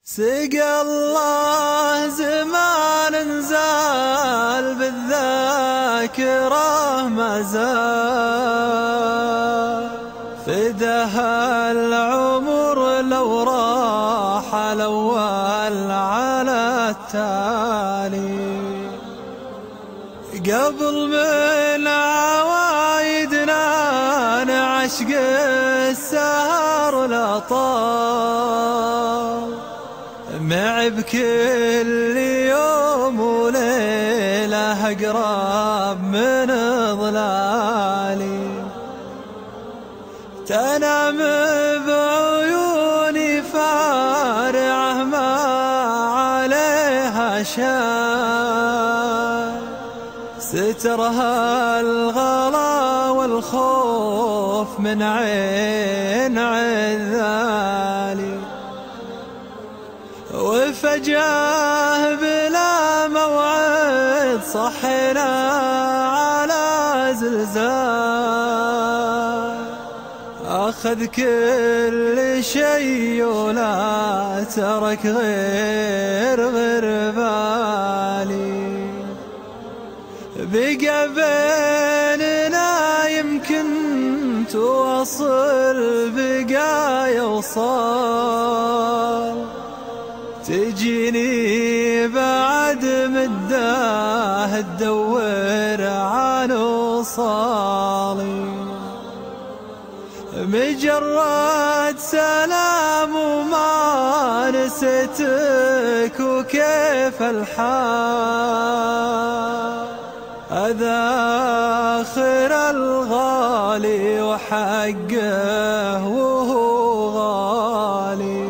سقى الله زمان زال بالذاكرة ما زال فداها العمر لو راح الأول على التالي قبل من عوايدنا نعشق السهر لا طال مع بكل يوم وليلة أقرب من ظلالي تنام بعيوني فارعة ما عليها شان سترها الغلا والخوف من عين عذالي وفجاه بلا موعد صحنا على زلزال أخذ كل شيء ولا ترك غير بالي بقى بيننا يمكن تواصل بقى يوصل تجيني بعد مده تدور عن وصالي مجرد سلام وما نسيتك وكيف الحال أذاخر الغالي وحقه وهو غالي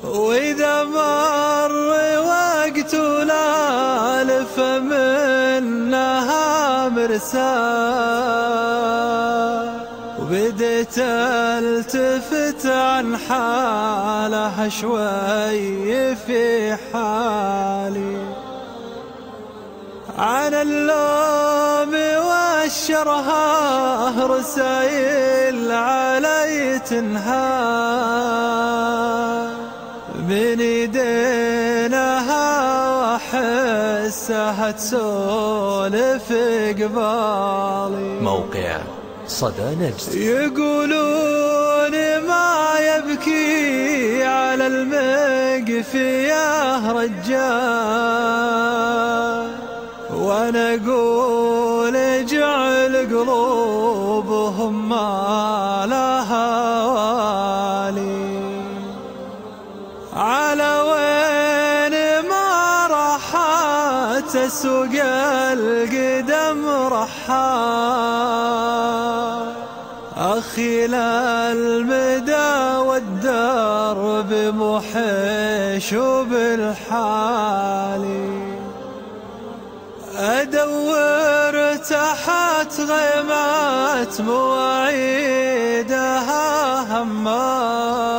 وإذا مر وقت ولا لف منها مرسال وبديت التفت عن حاله شوي في حالي عن اللوم والشرها رسايل علي تنهار من يدينها واحسها تسولف قبالي موقع صدى نجد يقولون ما يبكي على المقفية رجال وانا اقول اجعل قلوبهم ما لها والي على وين ما راحت اسوق القدم رحال اخي للمدى والدرب محيش بالحالي أدور تحت غيمات مواعيدها همال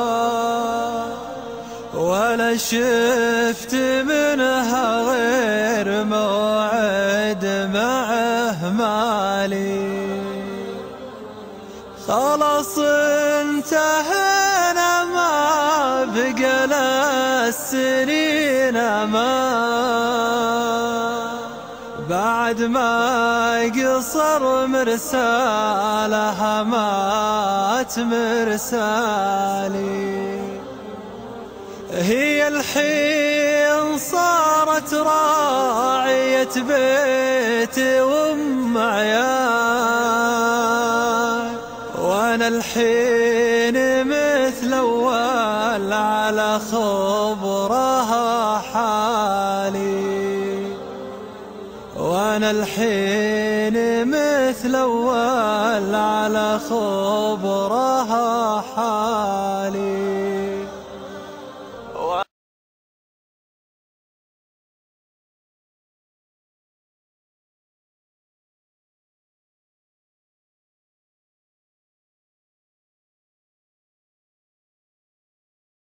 ولا شفت منها غير موعد معه مالي خلاص انتهينا ما بقى للسنين أمان بعد ما قصر مرسالها مات مرسالي هي الحين صارت راعية بيت وام عيال وانا الحين مثل اول على خبرها حالي وانا الحين مثل اول على خبرها حالي